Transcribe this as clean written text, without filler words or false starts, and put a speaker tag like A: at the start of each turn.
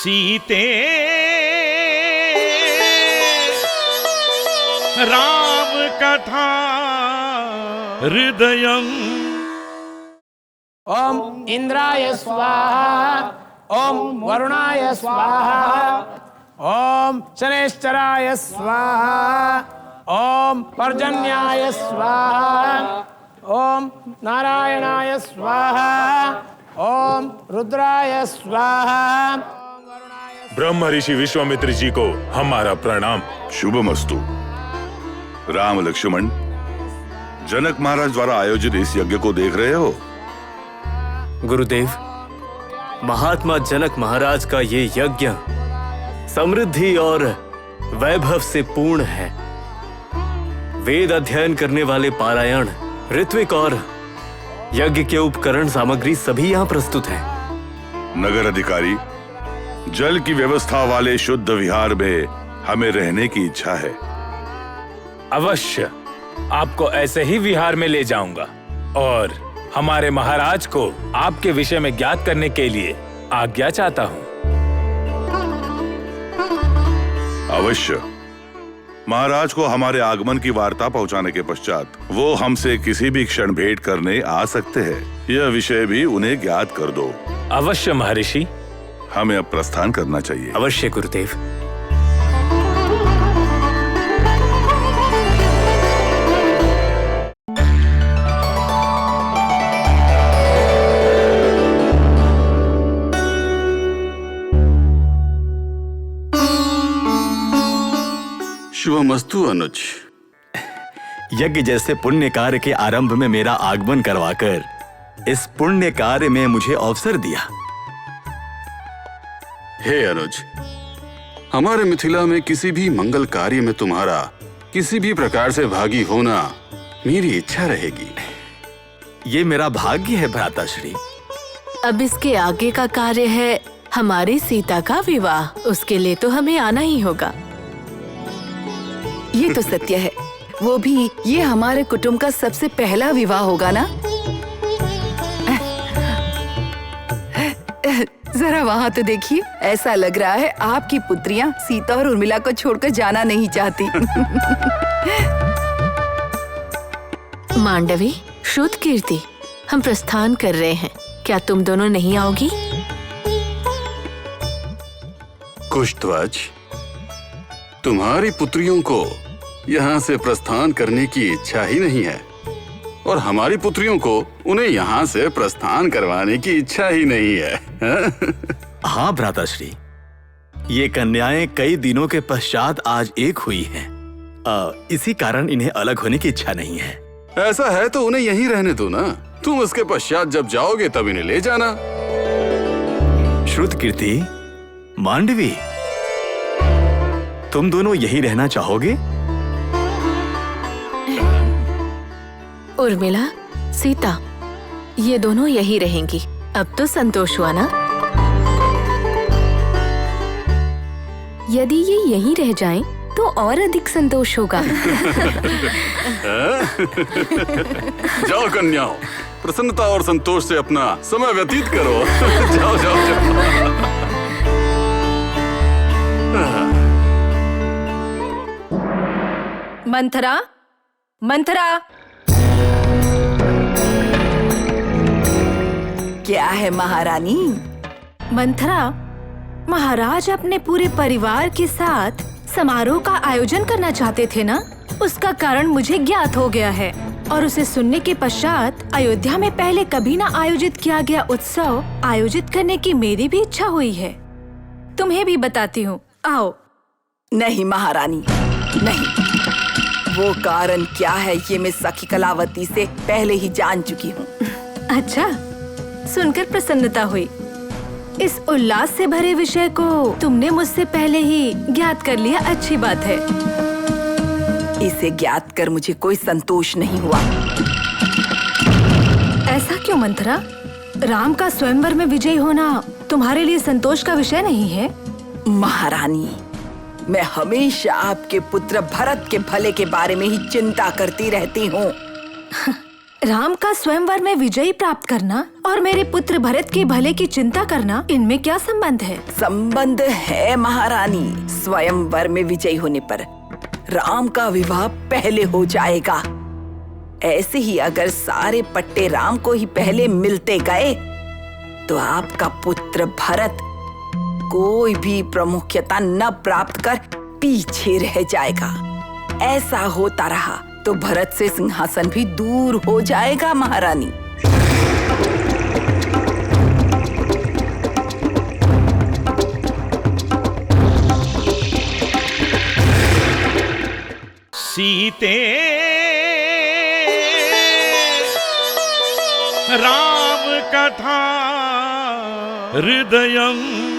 A: सीते राम कथा हृदयम्।
B: ओम इंद्राय स्वाहा, ओम वरुणाय स्वाहा, ओम शनैश्चराय स्वाहा, ओम पर्जन्याय स्वाहा, ओम नारायणाय स्वाहा, ओम रुद्राय स्वाहा।
C: ब्रह्म ऋषि विश्वामित्र जी को हमारा प्रणाम।
D: शुभमस्तु। राम लक्ष्मण, जनक महाराज द्वारा आयोजित इस यज्ञ को देख रहे हो?
E: गुरुदेव, महात्मा जनक महाराज का ये यज्ञ समृद्धि और वैभव से पूर्ण है। वेद अध्ययन करने वाले पारायण, ऋत्विक और यज्ञ के उपकरण सामग्री सभी यहाँ प्रस्तुत हैं।
D: नगर अधिकारी, जल की व्यवस्था वाले शुद्ध विहार में हमें रहने की इच्छा है।
C: अवश्य आपको ऐसे ही विहार में ले जाऊंगा और हमारे महाराज को आपके विषय में ज्ञात करने के लिए आज्ञा चाहता हूँ।
D: अवश्य। महाराज को हमारे आगमन की वार्ता पहुंचाने के पश्चात वो हमसे किसी भी क्षण भेंट करने आ सकते हैं। यह विषय भी उन्हें ज्ञात कर दो।
C: अवश्य महर्षि।
D: हमें अब प्रस्थान करना चाहिए।
E: अवश्य गुरुदेव।
F: शुभमस्तु अनुज।
E: यज्ञ जैसे पुण्य कार्य के आरंभ में मेरा आगमन करवाकर इस पुण्य कार्य में मुझे अवसर दिया।
F: हे अनुज, हमारे मिथिला में किसी भी मंगल कार्य में तुम्हारा किसी भी प्रकार से भागी होना मेरी इच्छा रहेगी।
E: ये मेरा भाग्य है भ्राताश्री।
G: अब इसके आगे का कार्य है हमारी सीता का विवाह। उसके लिए तो हमें आना ही होगा।
H: ये तो सत्य है। वो भी ये हमारे कुटुंब का सबसे पहला विवाह होगा ना। जरा वहाँ तो देखिए, ऐसा लग रहा है आपकी पुत्रियाँ सीता और उर्मिला को छोड़कर जाना नहीं चाहती।
G: मांडवी, श्रुतकीर्ति, हम प्रस्थान कर रहे हैं। क्या तुम दोनों नहीं आओगी?
F: कुशध्वज, तुम्हारी पुत्रियों को यहाँ से प्रस्थान करने की इच्छा ही नहीं है और हमारी पुत्रियों को उन्हें यहाँ से प्रस्थान करवाने की इच्छा ही नहीं है।
E: हाँ भ्राताश्री, ये कन्याएं कई दिनों के पश्चात आज एक हुई हैं। इसी कारण इन्हें अलग होने की इच्छा नहीं है।
F: ऐसा है तो उन्हें यहीं रहने दो ना। तुम उसके पश्चात जब जाओगे तब इन्हें ले जाना।
E: श्रुतकीर्ति, मांडवी, तुम दोनों यहीं रहना चाहोगे?
G: उर्मिला, सीता, ये दोनों यहीं रहेंगी। अब तो संतोष हुआ ना?
I: यदि ये यहीं रह जाएं, तो और अधिक संतोष होगा।
F: जाओ कन्याओं, प्रसन्नता और संतोष से अपना समय व्यतीत करो। जाओ जाओ जाओ।
I: मंथरा, मंथरा,
H: क्या है महारानी?
I: मंथरा, महाराज अपने पूरे परिवार के साथ समारोह का आयोजन करना चाहते थे ना? उसका कारण मुझे ज्ञात हो गया है और उसे सुनने के पश्चात अयोध्या में पहले कभी ना आयोजित किया गया उत्सव आयोजित करने की मेरी भी इच्छा हुई है। तुम्हें भी बताती हूँ, आओ।
H: नहीं महारानी, नहीं। वो कारण क्या है ये मैं सखी कलावती से पहले ही जान चुकी हूँ।
I: अच्छा, सुनकर प्रसन्नता हुई। इस उल्लास से भरे विषय को तुमने मुझसे पहले ही ज्ञात कर लिया, अच्छी बात है।
H: इसे ज्ञात कर मुझे कोई संतोष नहीं हुआ।
I: ऐसा क्यों मंथरा? राम का स्वयंवर में विजयी होना तुम्हारे लिए संतोष का विषय नहीं है?
H: महारानी, मैं हमेशा आपके पुत्र भरत के भले के बारे में ही चिंता करती रहती हूँ।
I: राम का स्वयंवर में विजय प्राप्त करना और मेरे पुत्र भरत के भले की चिंता करना, इनमें क्या संबंध है?
H: संबंध है महारानी। स्वयंवर में विजयी होने पर राम का विवाह पहले हो जाएगा। ऐसे ही अगर सारे पट्टे राम को ही पहले मिलते गए तो आपका पुत्र भरत कोई भी प्रमुखता न प्राप्त कर पीछे रह जाएगा। ऐसा होता रहा तो भरत से सिंहासन भी दूर हो जाएगा महारानी।
A: सीते राम कथा हृदयं